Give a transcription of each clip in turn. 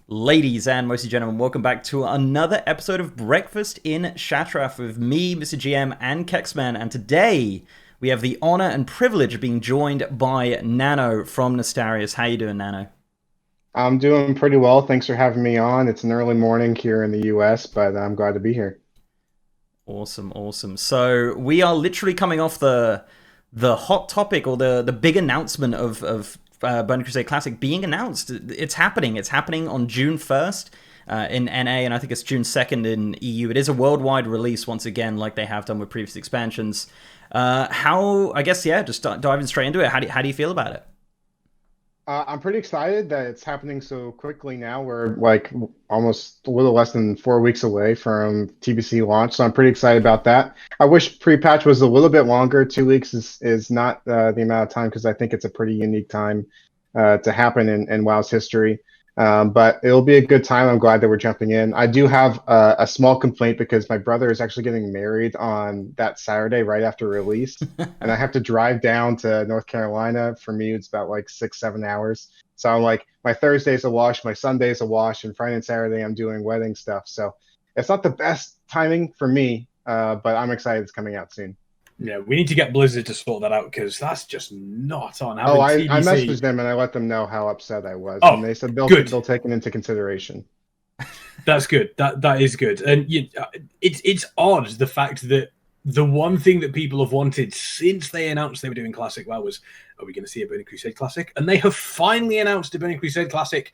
Ladies and mostly gentlemen, welcome back to another episode of Breakfast in Shattrath with me, Mr. GM, and Kexman. And today we have the honor and privilege of being joined by Nano from Nastarius. How you doing, Nano? I'm doing pretty well. Thanks for having me on. It's an early morning here in the US, but I'm glad to be here. Awesome, awesome. So we are literally coming off the hot topic or the big announcement of Burning Crusade Classic being announced. It's happening. It's happening on June 1st in NA, and I think it's June 2nd in EU. It is a worldwide release once again, like they have done with previous expansions. I guess, yeah, just diving straight into it. How do you feel about it? I'm pretty excited that it's happening so quickly now. We're like almost a little less than 4 weeks away from TBC launch, so I'm pretty excited about that. I wish pre-patch was a little bit longer. 2 weeks is not the amount of time because I think it's a pretty unique time to happen in WoW's history. But it'll be a good time. I'm glad that we're jumping in. I do have a small complaint because my brother is actually getting married on that Saturday right after release, and I have to drive down to North Carolina. For me, it's about like 6, 7 hours. So I'm like, my Thursday's a wash, my Sunday's a wash, and Friday and Saturday I'm doing wedding stuff. So it's not the best timing for me, but I'm excited it's coming out soon. Yeah, we need to get Blizzard to sort that out because that's just not on Oh, having I TBC. messaged them and I let them know how upset I was, and Oh, they said good. they'll take it into consideration. That's good. That is good. And it's odd the fact that the one thing that people have wanted since they announced they were doing Classic WoW was, are we going to see a Burning Crusade Classic? And they have finally announced a Burning Crusade Classic,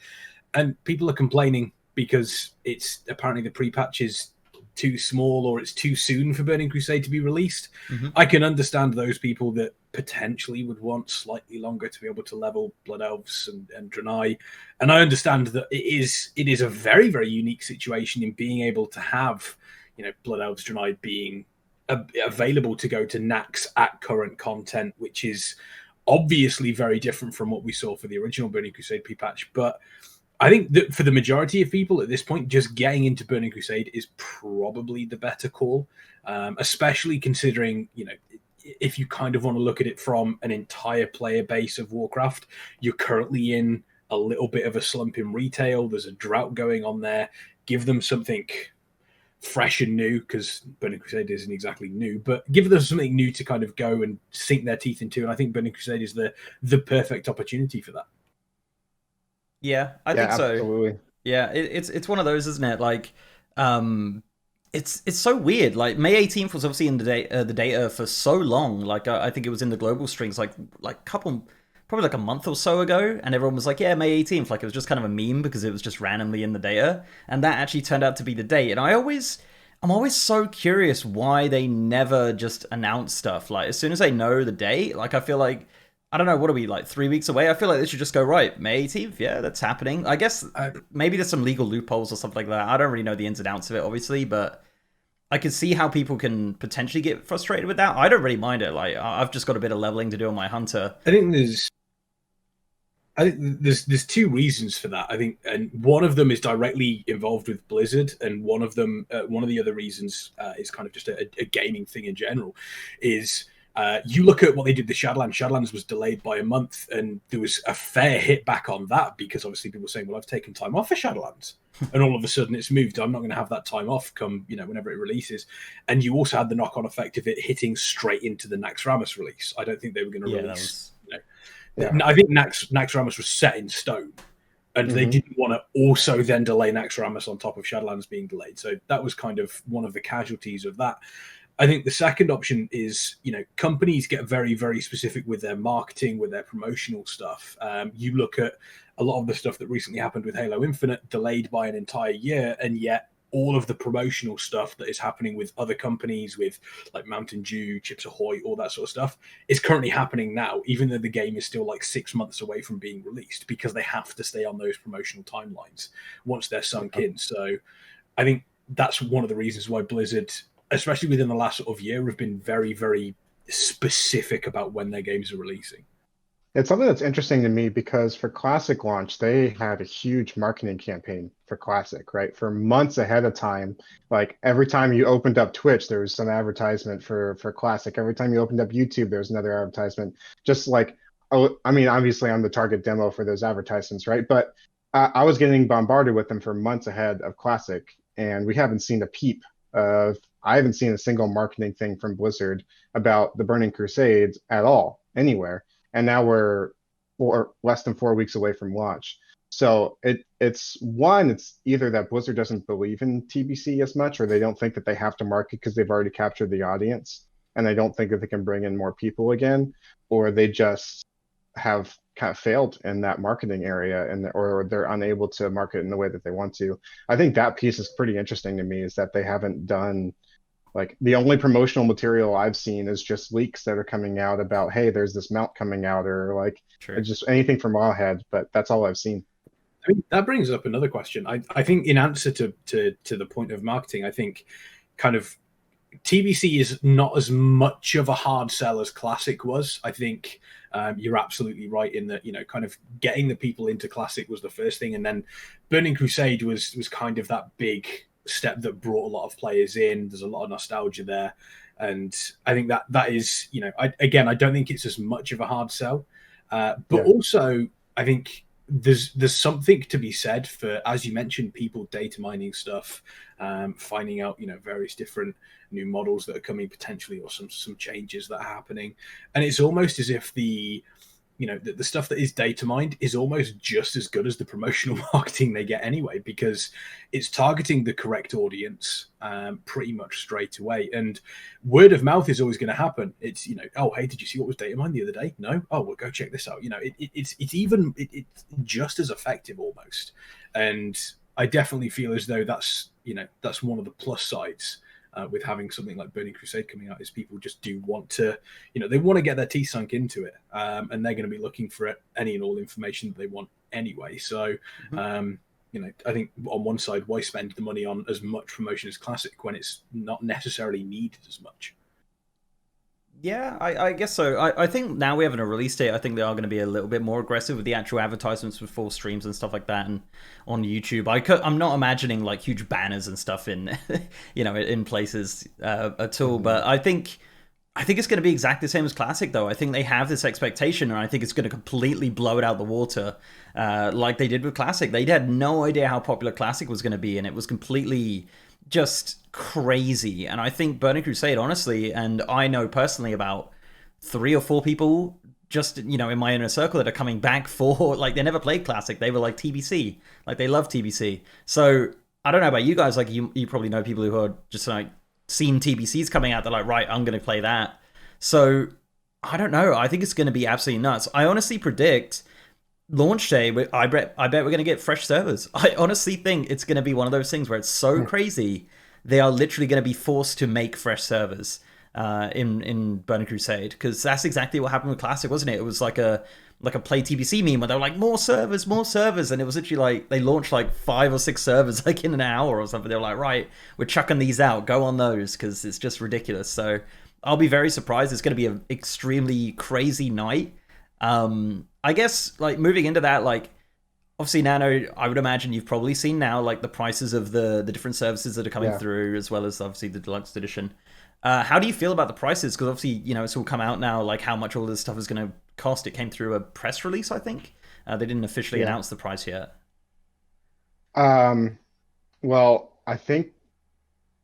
and people are complaining because it's apparently the pre-patch is too small or it's too soon for Burning Crusade to be released. Mm-hmm. I can understand those people that potentially would want slightly longer to be able to level Blood Elves and Draenei. And I understand that it is a very, very unique situation in being able to have, Blood Elves, Draenei being available to go to Nax at current content, which is obviously very different from what we saw for the original Burning Crusade pre-patch. But I think that for the majority of people at this point, just getting into Burning Crusade is probably the better call, especially considering, if you kind of want to look at it from an entire player base of Warcraft, you're currently in a little bit of a slump in retail. There's a drought going on there. Give them something fresh and new, because Burning Crusade isn't exactly new, but give them something new to kind of go and sink their teeth into. And I think Burning Crusade is the perfect opportunity for that. Yeah, I Yeah, think so. absolutely. Yeah, it's one of those, isn't it? Like, it's so weird. Like May 18th was obviously in the data for so long. Like I think it was in the global strings like couple probably like a month or so ago, and everyone was like, yeah, May 18th. Like it was just kind of a meme because it was just randomly in the data, and that actually turned out to be the date. And I'm always so curious why they never just announce stuff. Like as soon as they know the date, like I feel like I don't know, what are we, like 3 weeks away? I feel like they should just go, right, May 18th, yeah, that's happening. I guess maybe there's some legal loopholes or something like that. I don't really know the ins and outs of it, obviously, but I can see how people can potentially get frustrated with that. I don't really mind it. Like, I've just got a bit of leveling to do on my hunter. I think there's two reasons for that. I think, and one of them is directly involved with Blizzard, and one of the other reasons is kind of just a gaming thing in general. Is you look at what they did with Shadowlands. Shadowlands was delayed by a month, and there was a fair hit back on that because obviously people were saying, "Well, I've taken time off for Shadowlands," and all of a sudden it's moved. I'm not going to have that time off come whenever it releases. And you also had the knock-on effect of it hitting straight into the Naxxramas release. I don't think they were going to Yeah, release. Yeah. I think Naxxramas was set in stone, and they didn't want to also then delay Naxxramas on top of Shadowlands being delayed. So that was kind of one of the casualties of that. I think the second option is, companies get very, very specific with their marketing, with their promotional stuff. You look at a lot of the stuff that recently happened with Halo Infinite, delayed by an entire year, and yet all of the promotional stuff that is happening with other companies, with like Mountain Dew, Chips Ahoy, all that sort of stuff, is currently happening now, even though the game is still like 6 months away from being released, because they have to stay on those promotional timelines once they're sunk in. So I think that's one of the reasons why Blizzard, especially within the last sort of year, have been very, very specific about when their games are releasing. It's something that's interesting to me because for Classic launch, they had a huge marketing campaign for Classic, right? For months ahead of time. Like every time you opened up Twitch, there was some advertisement for Classic. Every time you opened up YouTube, there was another advertisement. Just like, oh, I mean, obviously I'm the target demo for those advertisements, right? But I was getting bombarded with them for months ahead of Classic, and we haven't seen a peep of. I haven't seen a single marketing thing from Blizzard about the Burning Crusades at all anywhere. And now we're less than 4 weeks away from launch. So it's either that Blizzard doesn't believe in TBC as much, or they don't think that they have to market because they've already captured the audience, and they don't think that they can bring in more people again, or they just have kind of failed in that marketing area, and or they're unable to market in the way that they want to. I think that piece is pretty interesting to me, is that they haven't done, like, the only promotional material I've seen is just leaks that are coming out about, hey, there's this mount coming out, or like True. just anything from Wildhead, but that's all I've seen. I mean, that brings up another question. I think in answer to the point of marketing, I think kind of TBC is not as much of a hard sell as Classic was. I think you're absolutely right in that, kind of getting the people into Classic was the first thing, and then Burning Crusade was kind of that big step that brought a lot of players in. There's a lot of nostalgia there, and I think that is, I don't think it's as much of a hard sell, but Yeah. also I think there's something to be said for, as you mentioned, people data mining stuff, finding out various different new models that are coming potentially, or some changes that are happening, and it's almost as if the stuff that is data mined is almost just as good as the promotional marketing they get anyway, because it's targeting the correct audience pretty much straight away. And word of mouth is always going to happen. It's, oh, hey, did you see what was data mined the other day? No? Oh, well, go check this out. It's just as effective almost. And I definitely feel as though that's one of the plus sides with having something like Burning Crusade coming out, is people just do want to, they want to get their teeth sunk into it, and they're going to be looking for any and all information that they want anyway. So, I think on one side, why spend the money on as much promotion as Classic when it's not necessarily needed as much? Yeah, I guess so. I think now we have a release date. I think they are going to be a little bit more aggressive with the actual advertisements with full streams and stuff like that, and on YouTube. I'm not imagining like huge banners and stuff in, in places at all. But I think it's going to be exactly the same as Classic, though. I think they have this expectation, and I think it's going to completely blow it out the water, like they did with Classic. They had no idea how popular Classic was going to be, and it was completely just crazy. And I think Burning Crusade, honestly, and I know personally about 3 or 4 people just, in my inner circle that are coming back for, like, they never played Classic. They were like TBC, like they love TBC. So I don't know about you guys, like you probably know people who are just like seen TBCs coming out. They're like, right, I'm going to play that. So I don't know. I think it's going to be absolutely nuts. I honestly predict launch day, I bet we're going to get fresh servers. I honestly think it's going to be one of those things where it's so crazy they are literally going to be forced to make fresh servers in Burning Crusade, because that's exactly what happened with Classic, wasn't it? It was like a play TBC meme where they were like, more servers, and it was literally like they launched like 5 or 6 servers like in an hour or something. They were like, right, we're chucking these out, go on those, because it's just ridiculous. So I'll be very surprised. It's going to be an extremely crazy night. I guess, like, moving into that, like, obviously Nano, I would imagine you've probably seen now, like, the prices of the different services that are coming through, as well as obviously the deluxe edition. How do you feel about the prices? Because obviously, it's all come out now, like how much all this stuff is going to cost. It came through a press release, I think. They didn't officially announce the price yet. Well, I think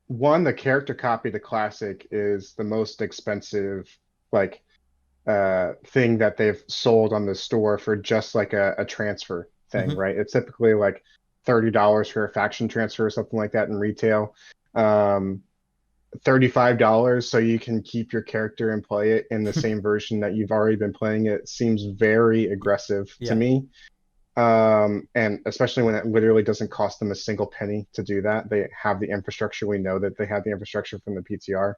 the character copy to Classic is the most expensive, like, thing that they've sold on the store for just like a transfer thing, right? It's typically like $30 for a faction transfer or something like that in retail. $35 so you can keep your character and play it in the same version that you've already been playing it seems very aggressive to me. And especially when it literally doesn't cost them a single penny to do that. They have the infrastructure. We know that they have the infrastructure from the PTR.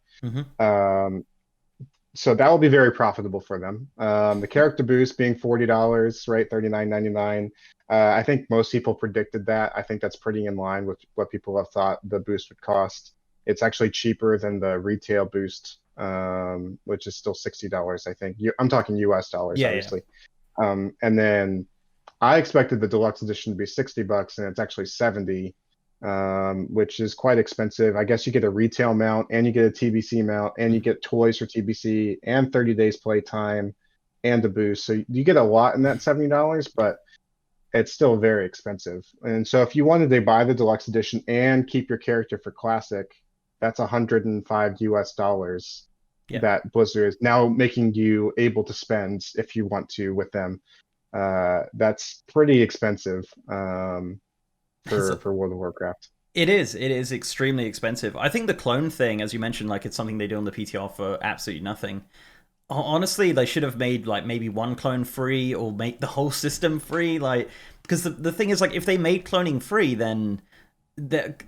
So that will be very profitable for them. The character boost being $40, right? $39.99. I think most people predicted that. I think that's pretty in line with what people have thought the boost would cost. It's actually cheaper than the retail boost, which is still $60, I think. I'm talking US dollars, obviously. And then I expected the deluxe edition to be $60, and it's actually $70. Which is quite expensive. I guess you get a retail mount, and you get a TBC mount, and you get toys for TBC, and 30 days play time, and a boost. So you get a lot in that $70, but it's still very expensive. And so if you wanted to buy the deluxe edition and keep your character for classic, that's $105 Yeah. that Blizzard is now making you able to spend if you want to with them. That's pretty expensive for World of Warcraft. It is extremely expensive. I think the clone thing, as you mentioned, like it's something they do on the PTR for absolutely nothing. Honestly, they should have made like maybe one clone free or make the whole system free. Like, because the thing is, like, if they made cloning free, then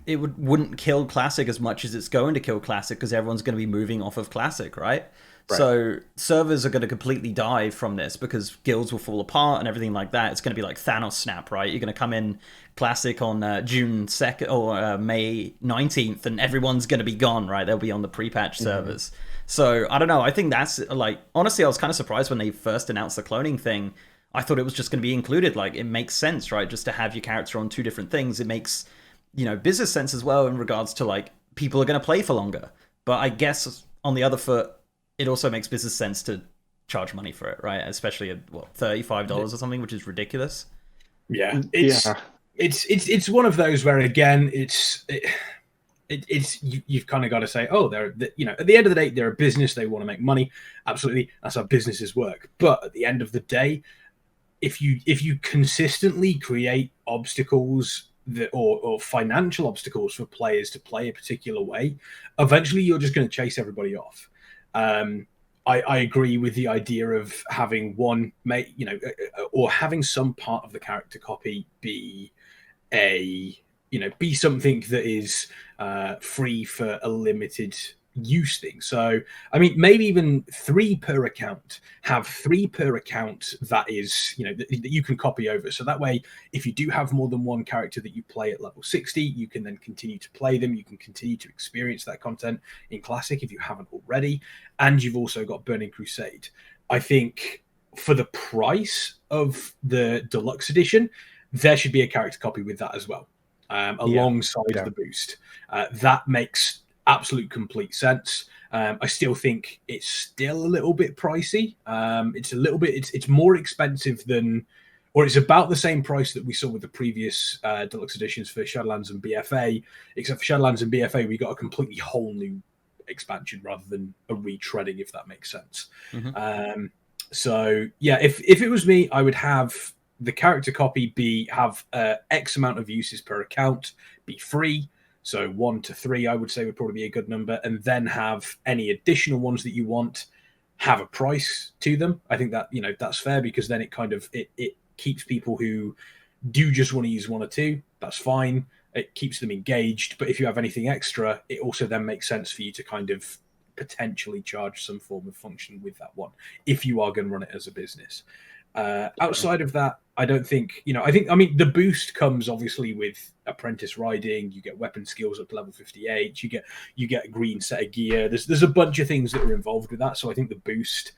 it wouldn't kill Classic as much as it's going to kill Classic because everyone's going to be moving off of Classic, right? Right. So servers are going to completely die from this because guilds will fall apart and everything like that. It's going to be like Thanos snap, right? You're going to come in Classic on June 2nd or May 19th and everyone's going to be gone, right? They'll be on the pre-patch servers. So I don't know. I think that's like, honestly, I was kind of surprised when they first announced the cloning thing. I thought it was just going to be included. Like, it makes sense, right? Just to have your character on two different things. It makes, business sense as well in regards to like people are going to play for longer. But I guess on the other foot, it also makes business sense to charge money for it, right? Especially at what, $35 or something, which is ridiculous. Yeah, it's one of those where again, you've kind of got to say, oh, they're at the end of the day, they're a business, they want to make money. Absolutely, that's how businesses work. But at the end of the day, if you consistently create obstacles or financial obstacles for players to play a particular way, eventually you're just going to chase everybody off. I agree with the idea of having one, or having some part of the character copy be be something that is free for a limited use thing. So, I mean, maybe even 3 per account. Have 3 per account that is, that you can copy over. So that way, if you do have more than one character that you play at level 60, you can then continue to play them. You can continue to experience that content in Classic if you haven't already. And you've also got Burning Crusade. I think for the price of the deluxe edition, there should be a character copy with that as well, alongside the boost. That makes absolute complete sense. I still think it's still a little bit pricey. It's more expensive than, or it's about the same price that we saw with the previous deluxe editions for Shadowlands and BFA, except for Shadowlands and BFA, we got a completely whole new expansion rather than a retreading, if that makes sense. So yeah, if it was me, I would have the character copy have X amount of uses per account, be free. So 1 to 3, I would say, would probably be a good number, and then have any additional ones that you want have a price to them. I think that that's fair, because then it kind of it keeps people who do just want to use 1 or 2. That's fine. It keeps them engaged. But if you have anything extra, it also then makes sense for you to kind of potentially charge some form of function with that one if you are going to run it as a business. Outside of that, I don't think, I mean, the boost comes obviously with apprentice riding. You get weapon skills up to level 58. You get a green set of gear. There's a bunch of things that are involved with that. So I think the boost,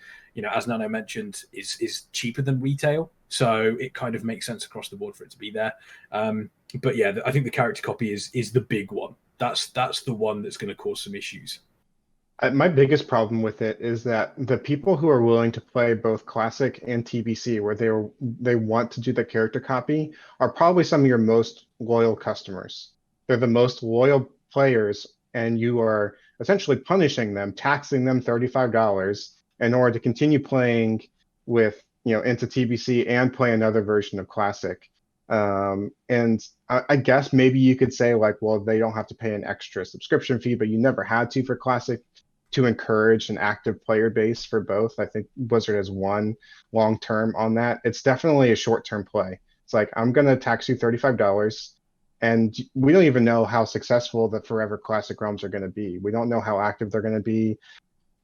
as Nano mentioned, is cheaper than retail. So it kind of makes sense across the board for it to be there. But yeah, I think the character copy is the big one. That's the one that's going to cause some issues. My biggest problem with it is that the people who are willing to play both Classic and TBC, where they want to do the character copy, are probably some of your most loyal customers. They're the most loyal players, and you are essentially punishing them, taxing them $35 in order to continue playing with, into TBC and play another version of Classic. And I guess maybe you could say, like, well, they don't have to pay an extra subscription fee, but you never had to for Classic, to encourage an active player base for both. I think Blizzard has won long term on that. It's definitely a short term play. It's like, I'm going to tax you $35, and we don't even know how successful the Forever Classic realms are going to be. We don't know how active they're going to be.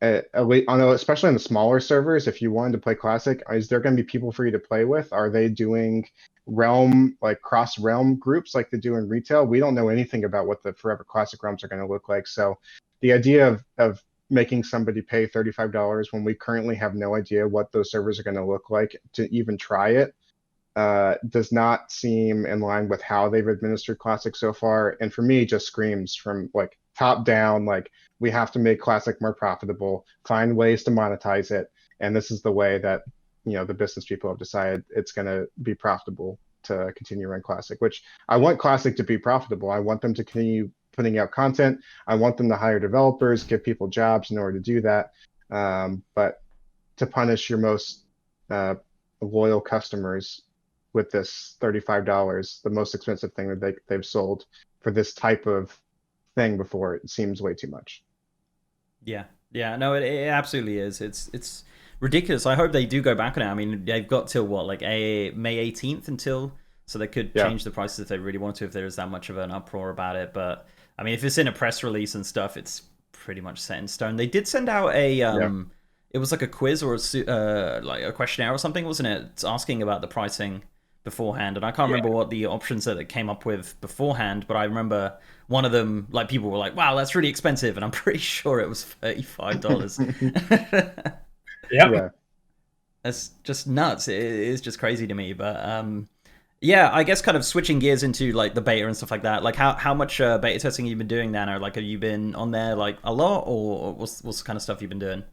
Especially on the smaller servers, if you wanted to play Classic, is there going to be people for you to play with? Are they doing realm, like cross realm groups like they do in retail? We don't know anything about what the Forever Classic realms are going to look like. So the idea of making somebody pay $35 when we currently have no idea what those servers are going to look like to even try it does not seem in line with how they've administered Classic so far. And for me, just screams from like top down, like, we have to make Classic more profitable, find ways to monetize it. And this is the way that, the business people have decided it's going to be profitable to continue run Classic, which I want Classic to be profitable. I want them to continue putting out content. I want them to hire developers, give people jobs in order to do that. But to punish your most loyal customers with this $35, the most expensive thing that they've sold for this type of thing before, it seems way too much. Yeah, yeah, no, it absolutely is. It's ridiculous. I hope they do go back on it. I mean, they've got till what, like May 18th until, so they could change the prices if they really want to, if there is that much of an uproar about it. But I mean, if it's in a press release and stuff, it's pretty much set in stone. They did send out a it was like a quiz or like a questionnaire or something, wasn't it? It's asking about the pricing beforehand, and I can't remember what the options that it came up with beforehand, but I remember one of them, like, people were like, wow, that's really expensive, and I'm pretty sure it was $35. Yeah. That's just nuts. It is just crazy to me. But yeah, I guess kind of switching gears into like the beta and stuff like that, like how much beta testing have you been doing, Nano? Like, have you been on there like a lot, or what's the kind of stuff you've been doing?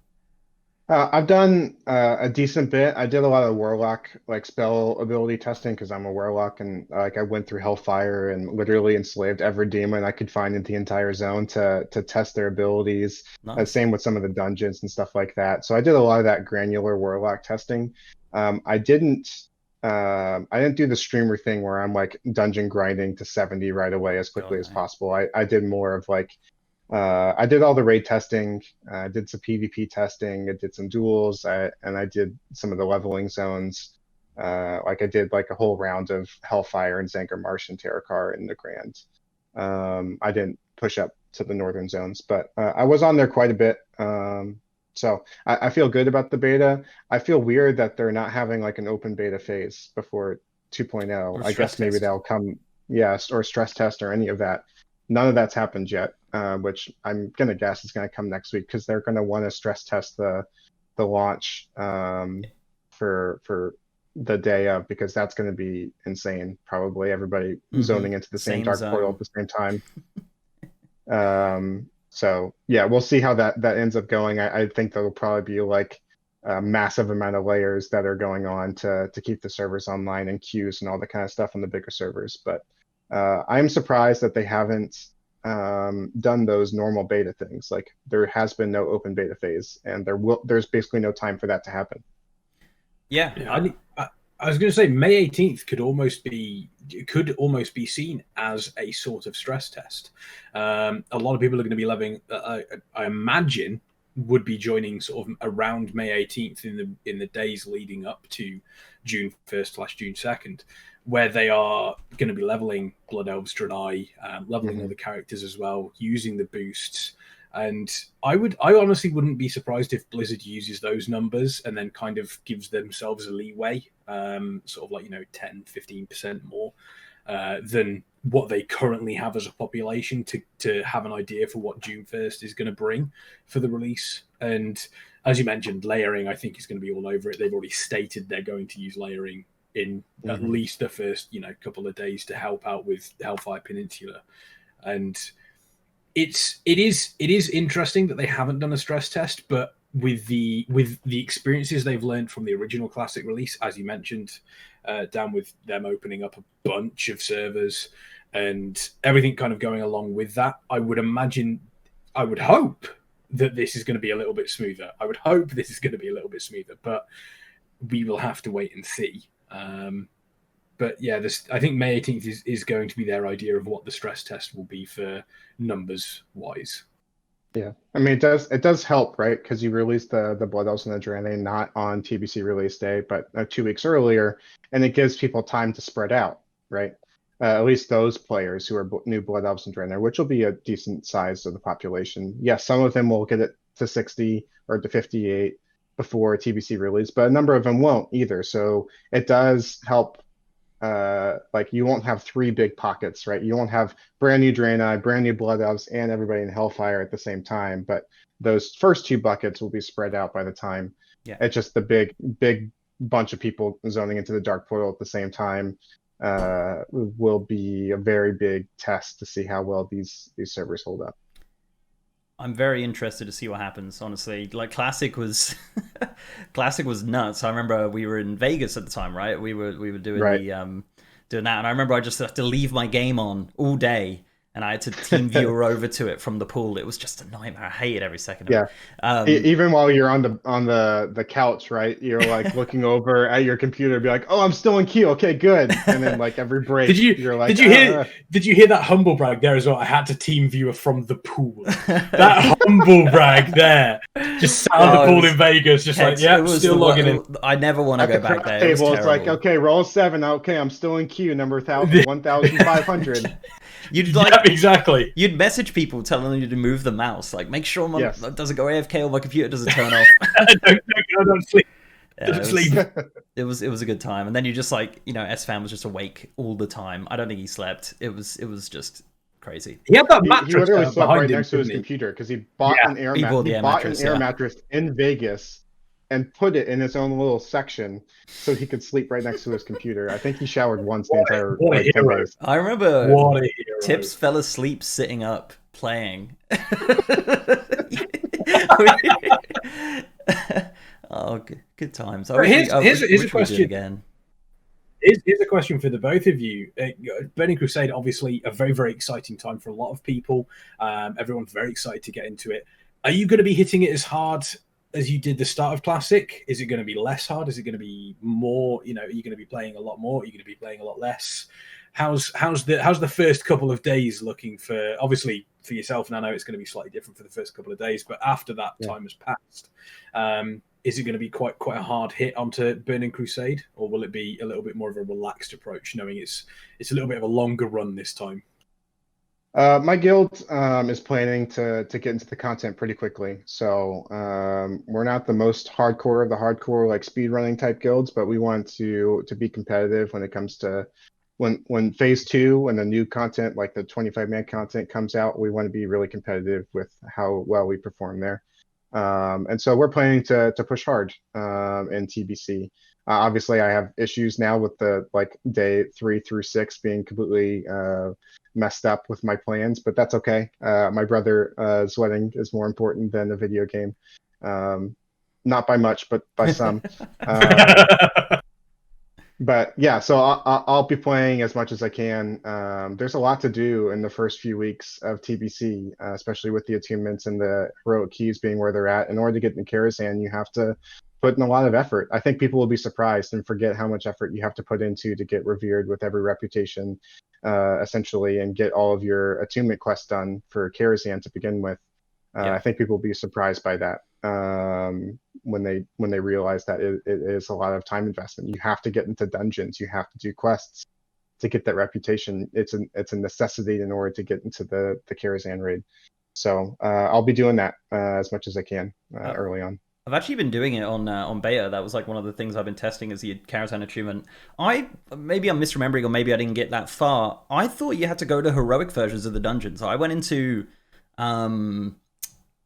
I've done a decent bit. I did a lot of Warlock like spell ability testing because I'm a Warlock, and like I went through Hellfire and literally enslaved every demon I could find in the entire zone to test their abilities. Nice. Same with some of the dungeons and stuff like that. So I did a lot of that granular Warlock testing. I didn't do the streamer thing where I'm like dungeon grinding to 70 right away as quickly as possible. I did more of like I did all the raid testing. I did some PvP testing. I did some duels, and I did some of the leveling zones. Like I did like a whole round of Hellfire and Zangar Marsh and Terrakar in the Grand. I didn't push up to the northern zones, but I was on there quite a bit. So I feel good about the beta. I feel weird that they're not having like an open beta phase before 2.0. I guess maybe that'll come, yes, or stress test or any of that. None of that's happened yet, which I'm gonna guess is gonna come next week because they're gonna want to stress test the launch for the day of, because that's gonna be insane. Probably everybody zoning into the same dark portal at the same time. So yeah, we'll see how that ends up going. I think there'll probably be like a massive amount of layers that are going on to keep the servers online and queues and all that kind of stuff on the bigger servers, but. I'm surprised that they haven't done those normal beta things. Like there has been no open beta phase, and there's basically no time for that to happen. Yeah, I was going to say May 18th could almost be seen as a sort of stress test. A lot of people are going to be loving. I imagine would be joining sort of around May 18th in the days leading up to June 1st / June 2nd. Where they are going to be leveling Blood Elves, Draenei, leveling other characters as well, using the boosts. And I honestly wouldn't be surprised if Blizzard uses those numbers and then kind of gives themselves a leeway, sort of like, 10, 15% more than what they currently have as a population to have an idea for what June 1st is going to bring for the release. And as you mentioned, layering, I think, is going to be all over it. They've already stated they're going to use layering in at least the first, couple of days to help out with Hellfire Peninsula. And it is interesting that they haven't done a stress test, but with the experiences they've learned from the original Classic release, as you mentioned, down with them opening up a bunch of servers and everything kind of going along with that, I would hope that this is going to be a little bit smoother. But we will have to wait and see. But yeah, I think May 18th is going to be their idea of what the stress test will be for numbers wise. Yeah, I mean it does help, right? Because you released the Blood Elves and the Draenei not on TBC release day, but 2 weeks earlier, and it gives people time to spread out, right? At least those players who are new Blood Elves and Draenei, which will be a decent size of the population. Yes, some of them will get it to 60 or to 58 before TBC release, but a number of them won't either. So it does help. Like you won't have 3 big pockets, right? You won't have brand new Draenei, brand new Blood Elves, and everybody in Hellfire at the same time. But those first 2 buckets will be spread out by the time. Yeah. It's just the big bunch of people zoning into the Dark Portal at the same time will be a very big test to see how well these servers hold up. I'm very interested to see what happens, honestly. Like, Classic was nuts. I remember we were in Vegas at the time, right? We were doing doing that. And I remember I just had to leave my game on all day, and I had to team viewer over to it from the pool. It was just a nightmare. I hated every second of it. Even while you're on the couch, right? You're like looking over at your computer, be like, "Oh, I'm still in queue. Okay, good." And then like every break, you're like, did you hear that humble brag there as well? I had to team viewer from the pool. That humble brag there, just sat on the pool in Vegas, just like, yeah, still logging in. I never want to go back there. It's like, okay, roll 7. Okay, I'm still in queue, number 1,500. You'd exactly. You'd message people telling you to move the mouse, like make sure my doesn't go AFK or my computer doesn't turn off. don't sleep. Don't sleep. It was a good time, and then you just like S-Fan was just awake all the time. I don't think he slept. It was just crazy. He had that mattress. He literally slept right next to his computer because he bought an air mattress in Vegas and put it in his own little section so he could sleep right next to his computer. I think he showered once the entire 10 days. I remember Tips fell asleep sitting up playing. Oh, good times. Here's a question again. Here's a question for the both of you. Burning Crusade, obviously, a very, very exciting time for a lot of people. Everyone's very excited to get into it. Are you going to be hitting it as hard as you did the start of Classic? Is it going to be less hard? Is it going to be more? Are you going to be playing a lot more? Are you going to be playing a lot less? How's the first couple of days looking for? Obviously, for yourself, Nano, it's going to be slightly different for the first couple of days. But after that time has passed, is it going to be quite a hard hit onto Burning Crusade, or will it be a little bit more of a relaxed approach, knowing it's a little bit of a longer run this time? My guild is planning to get into the content pretty quickly. So we're not the most hardcore of the hardcore like speedrunning type guilds, but we want to be competitive when it comes to when phase 2 and the new content like the 25-man content comes out. We want to be really competitive with how well we perform there. And so we're planning to push hard in TBC. Obviously, I have issues now with the day 3 through 6 being completely messed up with my plans, but that's okay. My brother's wedding is more important than a video game. Not by much, but by some. But yeah, so I'll be playing as much as I can. There's a lot to do in the first few weeks of TBC, especially with the attunements and the heroic keys being where they're at. In order to get in Karazhan, you have to put in a lot of effort. I think people will be surprised and forget how much effort you have to put into to get revered with every reputation, essentially, and get all of your attunement quests done for Karazhan to begin with. I think people will be surprised by that when they realize that it is a lot of time investment. You have to get into dungeons. You have to do quests to get that reputation. It's a necessity in order to get into the Karazhan raid. So I'll be doing that as much as I can early on. I've actually been doing it on beta. That was like one of the things I've been testing is the Karazhan attunement. Maybe I'm misremembering, or maybe I didn't get that far. I thought you had to go to heroic versions of the dungeons. I went into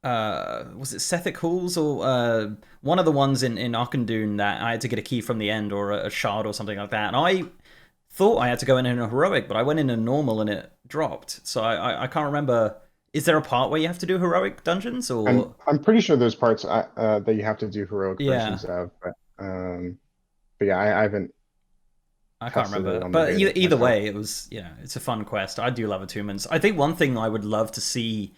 was it Sethic Halls or one of the ones in Arkandun that I had to get a key from the end, or a shard or something like that. And I thought I had to go in a heroic, but I went in a normal and it dropped. So I can't remember. Is there a part where you have to do heroic dungeons, or I'm pretty sure there's parts that you have to do heroic versions of, but yeah, I haven't. I can't remember, but either way, it was it's a fun quest. I do love attunements. I think one thing I would love to see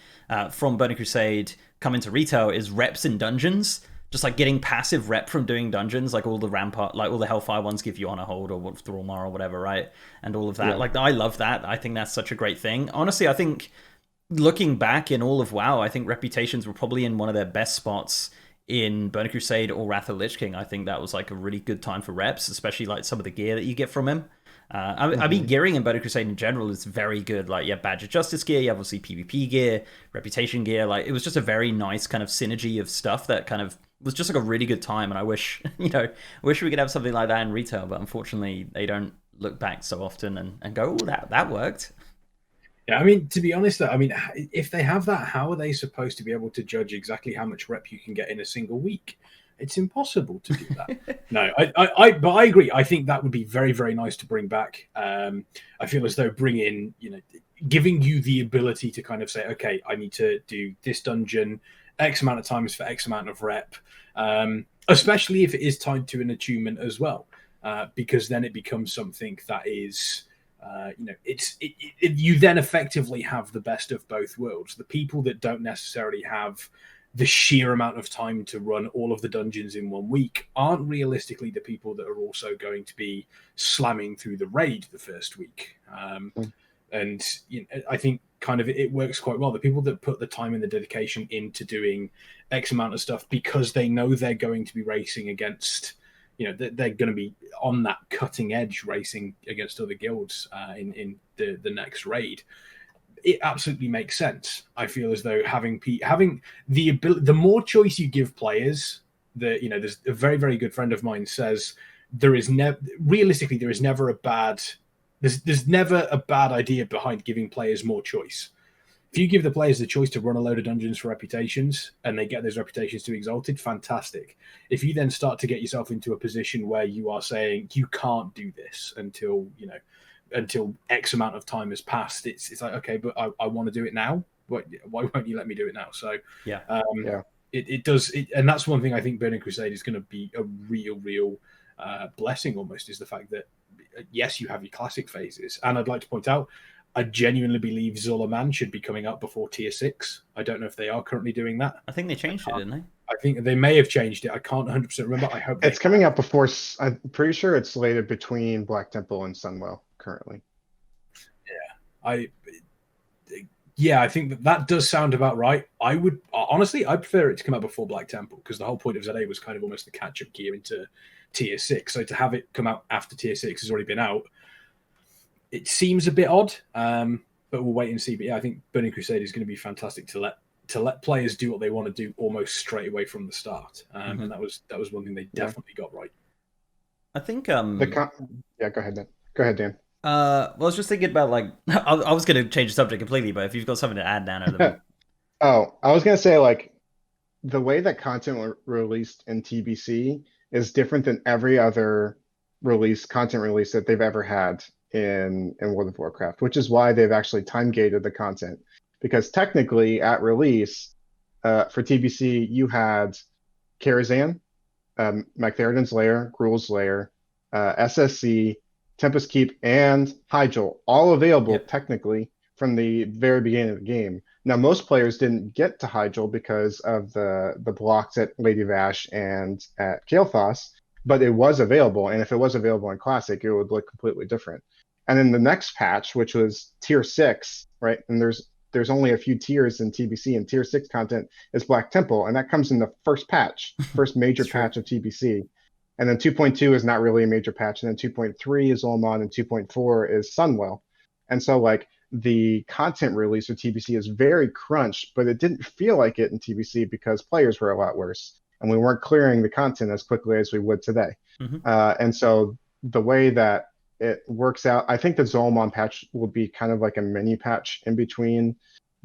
from Burning Crusade come into retail is reps in dungeons. Just like getting passive rep from doing dungeons, like all the Rampart, like all the Hellfire ones give you Honor Hold or Thrallmar or whatever, right? And all of that. Yeah. Like I love that. I think that's such a great thing. Honestly, I think looking back in all of WoW, I think reputations were probably in one of their best spots in Burning Crusade or Wrath of Lich King. I think that was like a really good time for reps, especially like some of the gear that you get from him. I mean, gearing in Burning Crusade in general is very good. Like, you have Badge of Justice gear, you have obviously PvP gear, Reputation gear. Like, it was just a very nice kind of synergy of stuff that kind of was just like a really good time. And I wish, wish we could have something like that in retail, but unfortunately they don't look back so often and go, oh, that worked. Yeah, I mean, to be honest, I mean, if they have that, how are they supposed to be able to judge exactly how much rep you can get in a single week? It's impossible to do that. No, but I agree. I think that would be very, very nice to bring back. I feel as though giving you the ability to kind of say, okay, I need to do this dungeon X amount of times for X amount of rep, especially if it is tied to an attunement as well. because then it becomes something that is, you then effectively have the best of both worlds. The people that don't necessarily have the sheer amount of time to run all of the dungeons in 1 week aren't realistically the people that are also going to be slamming through the raid the first week. And I think kind of it works quite well. The people that put the time and the dedication into doing X amount of stuff because they know they're going to be racing against, they're going to be on that cutting edge racing against other guilds in the next raid. It absolutely makes sense. I feel as though having the ability, the more choice you give players, there's a very, very good friend of mine says there is never a bad. There's never a bad idea behind giving players more choice. If you give the players the choice to run a load of dungeons for reputations and they get those reputations to Exalted, fantastic. If you then start to get yourself into a position where you are saying you can't do this until X amount of time has passed, it's like, okay, but I want to do it now. Why won't you let me do it now? So it does, and that's one thing I think Burning Crusade is going to be a real blessing almost, is the fact that yes, you have your classic phases, and I'd like to point out, I genuinely believe Zulaman should be coming up before tier 6. I don't know if they are currently doing that. I think they changed it, didn't they? I think they may have changed it. I can't 100% remember. I hope it's coming out before. I'm pretty sure it's slated between Black Temple and Sunwell currently. I think that does sound about right. I would honestly, I prefer it to come out before Black Temple, because the whole point of ZA was kind of almost the catch-up gear into tier 6. So to have it come out after tier 6 has already been out, it seems a bit odd. But we'll wait and see. But yeah, I think Burning Crusade is going to be fantastic to let players do what they want to do almost straight away from the start. And that was one thing they definitely got right. I think go ahead, Dan. Go ahead, Dan. Well, I was just thinking about, like, I was going to change the subject completely, but if you've got something to add, Nano, then... Oh, I was going to say, like, the way that content released in TBC is different than every other content release that they've ever had in World of Warcraft, which is why they've actually time-gated the content. Because technically, at release, for TBC, you had Karazhan, Magtheridon's Lair, Gruul's Lair, SSC, Tempest Keep, and Hyjal, all available technically from the very beginning of the game. Now, most players didn't get to Hyjal because of the blocks at Lady Vash and at Kael'thas, but it was available, and if it was available in Classic, it would look completely different. And then the next patch, which was Tier 6, right, and there's only a few tiers in TBC, and Tier 6 content is Black Temple, and that comes in the first patch, first major patch of TBC. And then 2.2 is not really a major patch. And then 2.3 is Ulmon, and 2.4 is Sunwell. And so, like, the content release for TBC is very crunched, but it didn't feel like it in TBC because players were a lot worse. And we weren't clearing the content as quickly as we would today. And so the way that it works out, I think the Zolmon patch will be kind of like a mini patch in between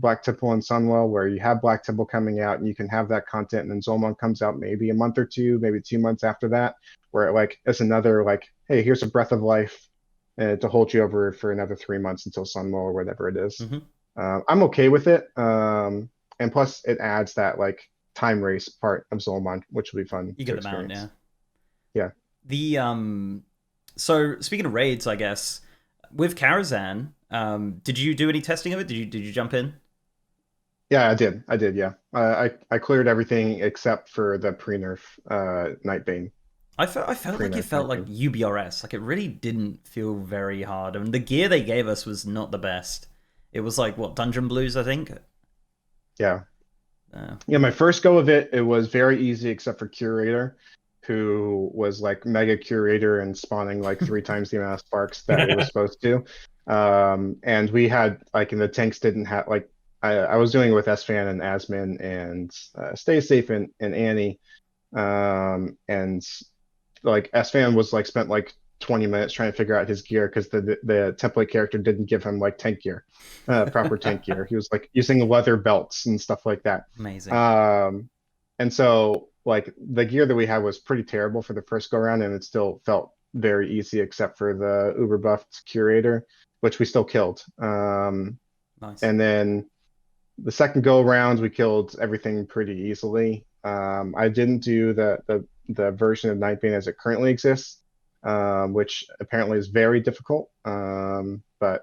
Black Temple and Sunwell, where you have Black Temple coming out and you can have that content, and then Zolmon comes out maybe a month or two, maybe 2 months after that, where it's another, like, hey, here's a breath of life to hold you over for another 3 months until Sunwell or whatever it is. I'm okay with it. And plus it adds that, like, time race part of Zolmon, which will be fun. You get them out, yeah. The so speaking of raids, I guess with Karazhan, did you do any testing of it? Did you jump in? Yeah, I did. Yeah, I cleared everything except for the pre-nerf Nightbane. I felt like it felt like UBRS. Like, it really didn't feel very hard. I mean, the gear they gave us was not the best. It was like, what, Dungeon Blues, I think? Yeah. Yeah, my first go of it was very easy except for Curator, who was like Mega Curator and spawning like 3 times the amount of sparks that it was supposed to. And we had, like, in the tanks didn't have, like, I was doing it with Esfand and Asmin and Stay Safe and Annie. And like Esfand was like spent like 20 minutes trying to figure out his gear because the template character didn't give him like tank gear, proper tank gear. He was like using leather belts and stuff like that. Amazing. And so, like, the gear that we had was pretty terrible for the first go around, and it still felt very easy except for the uber buffed Curator, which we still killed. Nice. And then the second go around, we killed everything pretty easily. I didn't do the version of Nightbane as it currently exists, which apparently is very difficult. But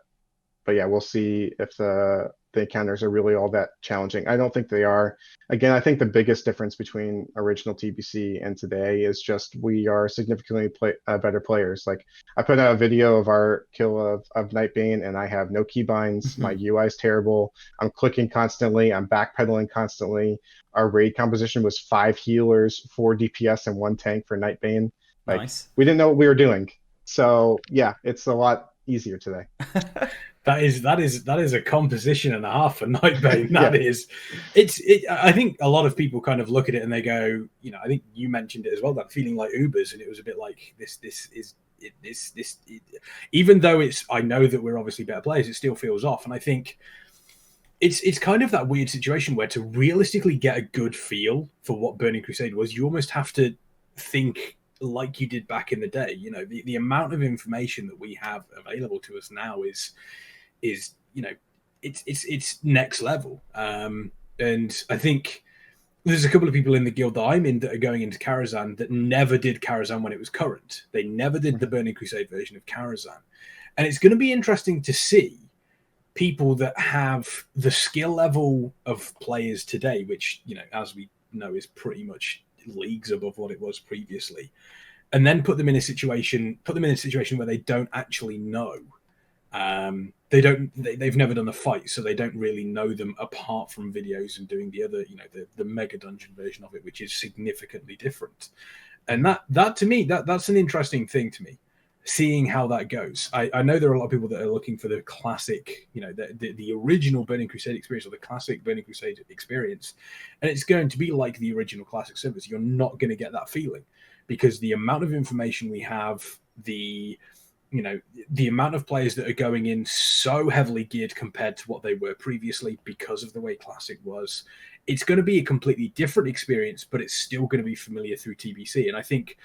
yeah, we'll see if the encounters are really all that challenging. I don't think they are. Again, I think the biggest difference between original TBC and today is just we are significantly better players. Like I put out a video of our kill of Nightbane, and I have no keybinds. My UI is terrible. I'm clicking constantly. I'm backpedaling constantly. Our raid composition was 5 healers, 4 DPS, and 1 tank for Nightbane. Like Nice. we didn't know what we were doing. So yeah, it's a lot easier today. That is a composition and a half for Nightbane. Yeah. I think a lot of people kind of look at it and they go, you know, I think you mentioned it as well, that feeling like Ubers, and it was a bit like this even though I know that we're obviously better players, it still feels off. And I think it's kind of that weird situation where to realistically get a good feel for what Burning Crusade was, you almost have to think like you did back in the day. You know, the amount of information that we have available to us now is you know, it's next level. And I think there's a couple of people in the guild that I'm in that are going into Karazhan that never did Karazhan when it was current. They never did the Burning Crusade version of Karazhan. And it's going to be interesting to see people that have the skill level of players today, which, you know, as we know, is pretty much leagues above what it was previously, and then put them in a situation where they don't actually know. They've never done a fight, so they don't really know them apart from videos and doing the other, you know, the mega dungeon version of it, which is significantly different. And that to me, that's an interesting thing to me, seeing how that goes. I know there are a lot of people that are looking for the classic, you know, the original Burning Crusade experience, or the classic Burning Crusade experience, and it's going to be like the original classic servers. You're not going to get that feeling because the amount of information we have, the amount of players that are going in so heavily geared compared to what they were previously because of the way Classic was, it's going to be a completely different experience, but it's still going to be familiar through TBC. And I think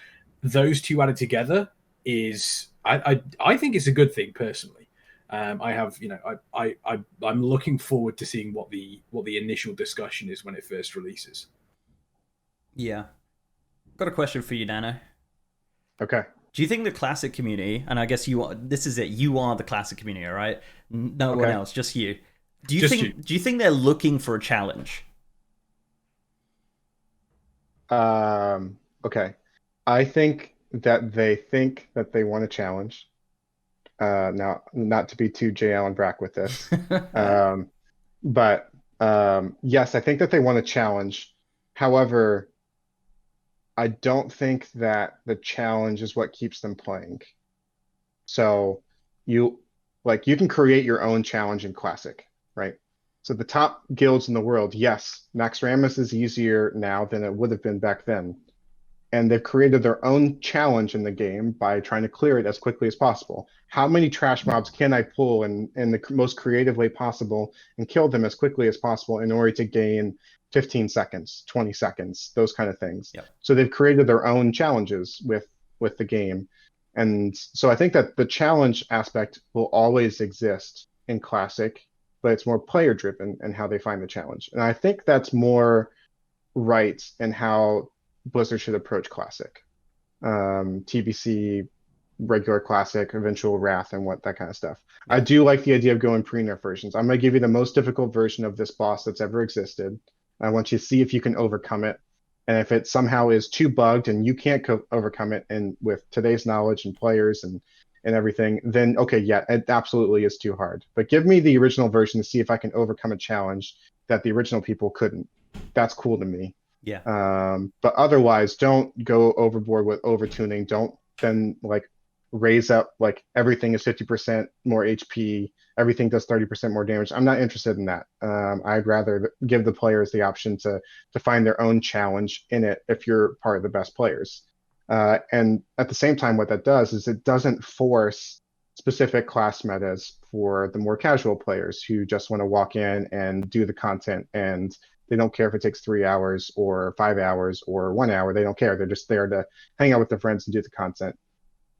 those two added together is, I think it's a good thing personally. I'm looking forward to seeing what the initial discussion is when it first releases. Yeah. Got a question for you, Nano. Okay. Do you think the classic community, and I guess you are the classic community, right? No one else, just you. Do you think they're looking for a challenge? Okay. I think that they want a challenge. Now, not to be too J. Allen Brack with this. But yes, I think that they want a challenge. However, I don't think that the challenge is what keeps them playing. So you can create your own challenge in Classic, right? So the top guilds in the world, yes, Max Ramus is easier now than it would have been back then. And they've created their own challenge in the game by trying to clear it as quickly as possible. How many trash mobs can I pull in the most creative way possible and kill them as quickly as possible in order to gain 15 seconds, 20 seconds, those kind of things. Yep. So they've created their own challenges with the game. And so I think that the challenge aspect will always exist in Classic, but it's more player driven in how they find the challenge. And I think that's more right in how Blizzard should approach Classic. TBC, regular Classic, eventual Wrath, and that kind of stuff. Yeah. I do like the idea of going pre-nerf versions. I'm going to give you the most difficult version of this boss that's ever existed. I want you to see if you can overcome it. And if it somehow is too bugged and you can't overcome it, and with today's knowledge and players and everything, then okay, yeah, it absolutely is too hard. But give me the original version to see if I can overcome a challenge that the original people couldn't. That's cool to me. Yeah. But otherwise, don't go overboard with overtuning. Don't then raise up everything is 50% more HP, everything does 30% more damage. I'm not interested in that. I'd rather give the players the option to find their own challenge in it if you're part of the best players. And at the same time, what that does is it doesn't force specific class metas for the more casual players who just want to walk in and do the content, and they don't care if it takes 3 hours or 5 hours or 1 hour. They don't care. They're just there to hang out with their friends and do the content.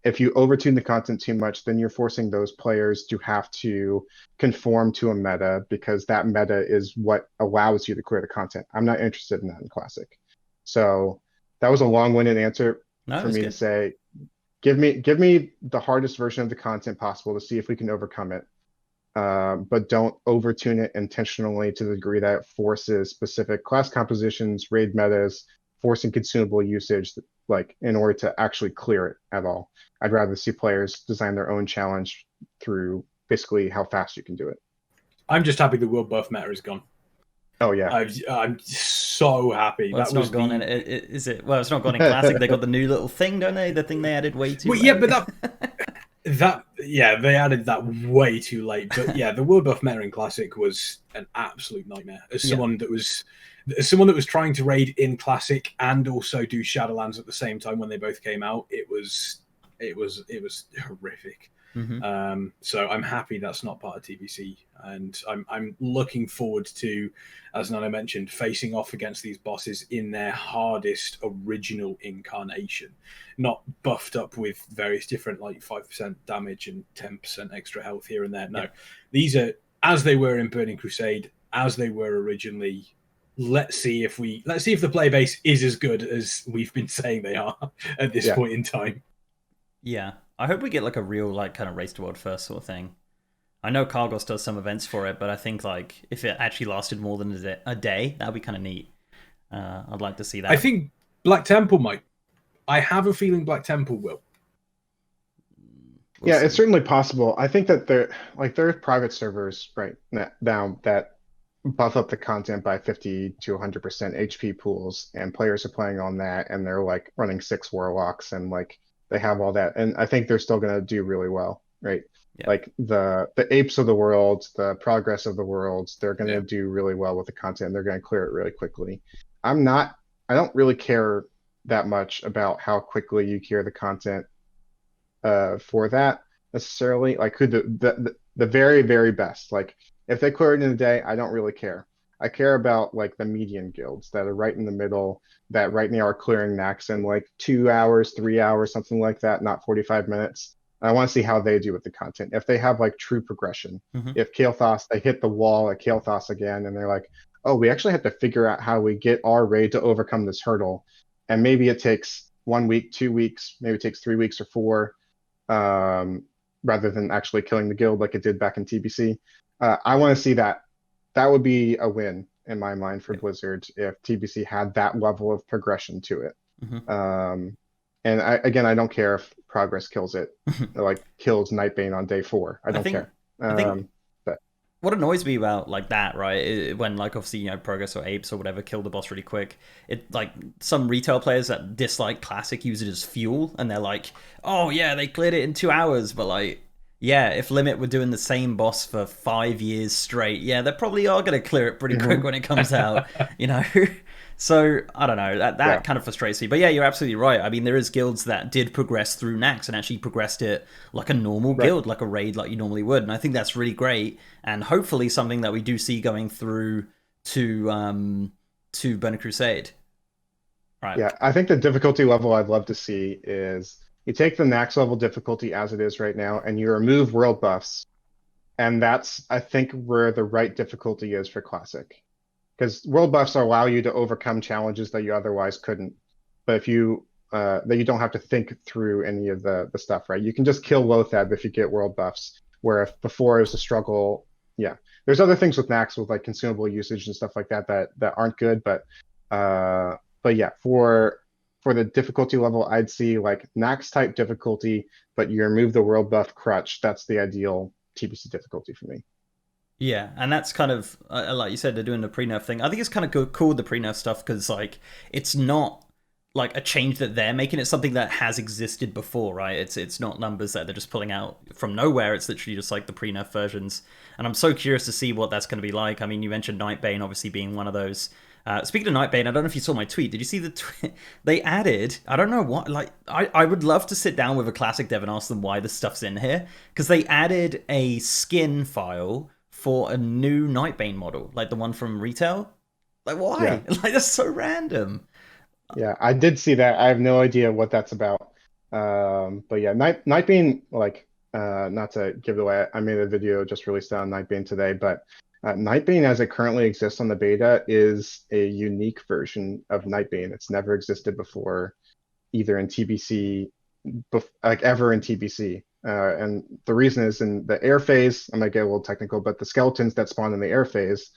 If you overtune the content too much, then you're forcing those players to have to conform to a meta, because that meta is what allows you to clear the content. I'm not interested in that in Classic. So that was a long-winded answer for me to say, Give me the hardest version of the content possible to see if we can overcome it. But don't overtune it intentionally to the degree that it forces specific class compositions, raid metas, forcing consumable usage, like in order to actually clear it at all. I'd rather see players design their own challenge through basically how fast you can do it. I'm just happy the world buff meta is gone. Oh yeah, I'm so happy. Well, it's not gone in. Is it? Well, it's not gone in Classic. They got the new little thing, don't they? The thing they added way too late. Yeah, but they added that way too late. But yeah, the world buff meta in Classic was an absolute nightmare. As someone that was trying to raid in Classic and also do Shadowlands at the same time when they both came out, it was horrific. Mm-hmm. So I'm happy that's not part of TBC, and I'm looking forward to, as Nano mentioned, facing off against these bosses in their hardest original incarnation, not buffed up with various different like 5% damage and 10% extra health here and there. No, these are as they were in Burning Crusade, as they were originally. Let's see if the player base is as good as we've been saying they are at this point in time. Yeah. I hope we get like a real like kind of race to world first sort of thing. I know Cargos does some events for it, but I think like if it actually lasted more than a day, that'd be kind of neat. I'd like to see that. I think Black Temple might. I have a feeling Black Temple will. We'll see. It's certainly possible. I think that there are private servers right now that buff up the content by 50 to 100% HP pools, and players are playing on that, and they're like running 6 warlocks and like. They have all that, and I think they're still going to do really well, right? Yeah. Like the apes of the world, the progress of the world, they're going to do really well with the content. They're going to clear it really quickly. I don't really care that much about how quickly you clear the content for that necessarily. Like who the very, very best. Like if they clear it in a day, I don't really care. I care about like the median guilds that are right in the middle, that right now are clearing Nax in like 2 hours, 3 hours, something like that, not 45 minutes. I want to see how they do with the content. If they have like true progression, if Kael'thas, they hit the wall at Kael'thas again, and they're like, oh, we actually have to figure out how we get our raid to overcome this hurdle. And maybe it takes 1 week, 2 weeks, maybe it takes 3 weeks or 4, rather than actually killing the guild like it did back in TBC. I want to see that. That would be a win in my mind for Blizzard if TBC had that level of progression to it. And I don't care if progress kills it, like kills Nightbane on day 4. I don't care. I think what annoys me about like that, right, when like obviously progress or apes or whatever kill the boss really quick, it like some retail players that dislike Classic use it as fuel, and they're like, oh yeah, they cleared it in 2 hours, but like. Yeah, if Limit were doing the same boss for 5 years straight, they probably are going to clear it pretty quick when it comes out, So, I don't know, that kind of frustrates me. But yeah, you're absolutely right. I mean, there is guilds that did progress through Nax and actually progressed it like a normal guild, like a raid like you normally would. And I think that's really great. And hopefully something that we do see going through to Burning Crusade. Right. Yeah, I think the difficulty level I'd love to see is... You take the max level difficulty as it is right now, and you remove world buffs, and that's, I think, where the right difficulty is for Classic. Because world buffs allow you to overcome challenges that you otherwise couldn't. But if you that you don't have to think through any of the stuff, right? You can just kill Lothab if you get world buffs, where if before it was a struggle. Yeah, there's other things with Nax with like consumable usage and stuff like that aren't good, but yeah, for the difficulty level, I'd see like Nax type difficulty, but you remove the world buff crutch. That's the ideal TBC difficulty for me. Yeah, and that's kind of, like you said, they're doing the pre-nerf thing. I think it's kind of cool, the pre-nerf stuff, because like it's not like a change that they're making. It's something that has existed before, right? It's not numbers that they're just pulling out from nowhere. It's literally just like the pre-nerf versions. And I'm so curious to see what that's going to be like. I mean, you mentioned Nightbane obviously being one of those. Speaking of Nightbane, I don't know if you saw my tweet. Did you see the they added, I don't know what, like, I would love to sit down with a Classic dev and ask them why this stuff's in here. Because they added a skin file for a new Nightbane model, like the one from retail. Like, why? Yeah. Like, that's so random. Yeah, I did see that. I have no idea what that's about. But yeah, Nightbane, like, not to give it away, I made a video just released on Nightbane today, but Nightbane as it currently exists on the beta is a unique version of Nightbane. It's never existed before, either in TBC like ever in TBC. And the reason is in the air phase, I might get a little technical, but the skeletons that spawn in the air phase,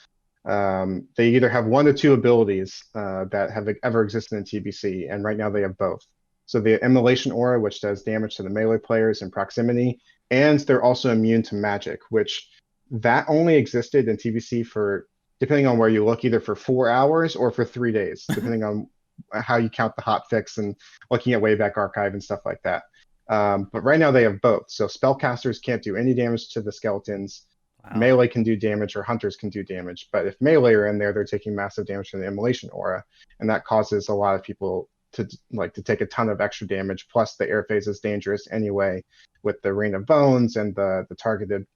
they either have one or two abilities that have ever existed in TBC, and right now they have both. So the Immolation Aura, which does damage to the melee players in proximity, and they're also immune to magic, which that only existed in TBC for, depending on where you look, either for 4 hours or for 3 days, depending on how you count the hotfix and looking at Wayback Archive and stuff like that. But right now they have both. So spellcasters can't do any damage to the skeletons. Wow. Melee can do damage, or hunters can do damage. But if melee are in there, they're taking massive damage from the Immolation Aura, and that causes a lot of people to take a ton of extra damage. Plus, the air phase is dangerous anyway, with the Rain of Bones and the targeted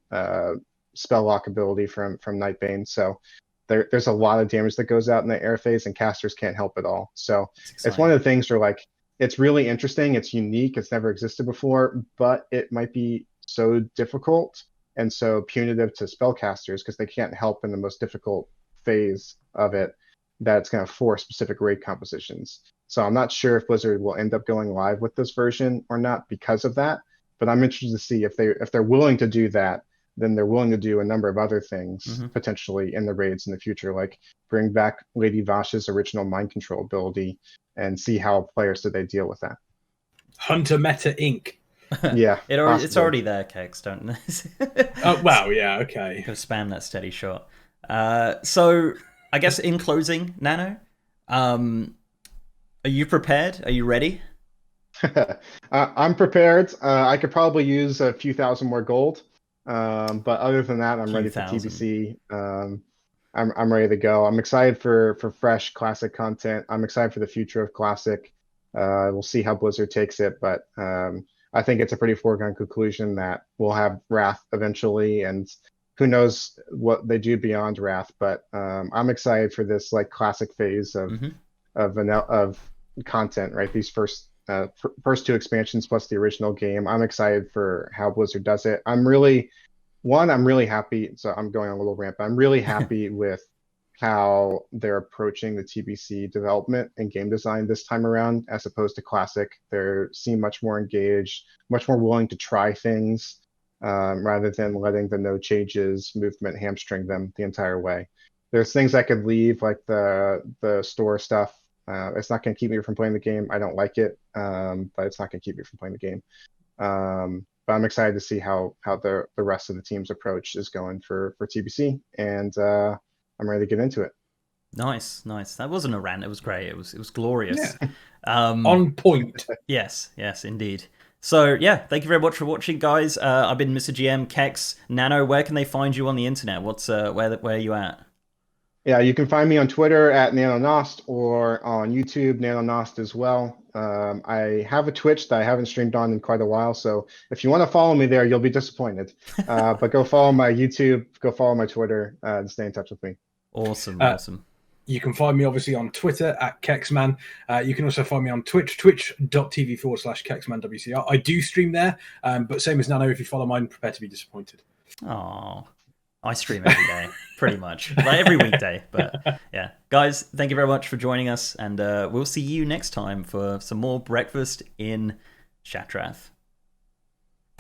spell lock ability from Nightbane. So there's a lot of damage that goes out in the air phase, and casters can't help it all. So it's one of the things where like it's really interesting, it's unique, it's never existed before, but it might be so difficult and so punitive to spellcasters because they can't help in the most difficult phase of it, that it's going to force specific raid compositions. So I'm not sure if Blizzard will end up going live with this version or not because of that, but I'm interested to see if they're willing to do that. Then they're willing to do a number of other things potentially in the raids in the future, like bring back Lady Vash's original mind control ability and see how players do they deal with that. Hunter Meta Inc. Yeah, it's already there, Kex. Don't. Oh wow, yeah, okay. Gotta spam that steady shot. So I guess in closing, Nano, are you prepared? Are you ready? I'm prepared. I could probably use a few thousand more gold. But other than that, I'm ready for TBC. I'm ready to go. I'm excited for fresh classic content. I'm excited for the future of classic. We'll see how Blizzard takes it, but I think it's a pretty foregone conclusion that we'll have Wrath eventually, and who knows what they do beyond Wrath. But I'm excited for this like classic phase of content. Right, these first two expansions plus the original game. I'm excited for how Blizzard does it. I'm really happy. So I'm going on a little rant, but I'm really happy with how they're approaching the TBC development and game design this time around, as opposed to classic. They seem much more engaged, much more willing to try things, rather than letting the no changes movement hamstring them the entire way. There's things I could leave, like the store stuff. It's not going to keep me from playing the game. I don't like it, but it's not going to keep me from playing the game. But I'm excited to see how the rest of the team's approach is going for TBC, and I'm ready to get into it. Nice. That wasn't a rant. It was great. It was glorious. Yeah. On point. Yes, indeed. So yeah, thank you very much for watching, guys. I've been Mr. GM, Kex, Nano. Where can they find you on the internet? What's where are you at? Yeah, you can find me on Twitter at NanoNost, or on YouTube, NanoNost as well. I have a Twitch that I haven't streamed on in quite a while, so if you want to follow me there, you'll be disappointed. But go follow my YouTube, go follow my Twitter, and stay in touch with me. Awesome. You can find me obviously on Twitter at Kexman. You can also find me on Twitch, twitch.tv/KexmanWCR. I do stream there, but same as Nano, if you follow mine, prepare to be disappointed. Oh, I stream every day, pretty much. Like every weekday. But yeah, guys, thank you very much for joining us, and we'll see you next time for some more breakfast in Shattrath.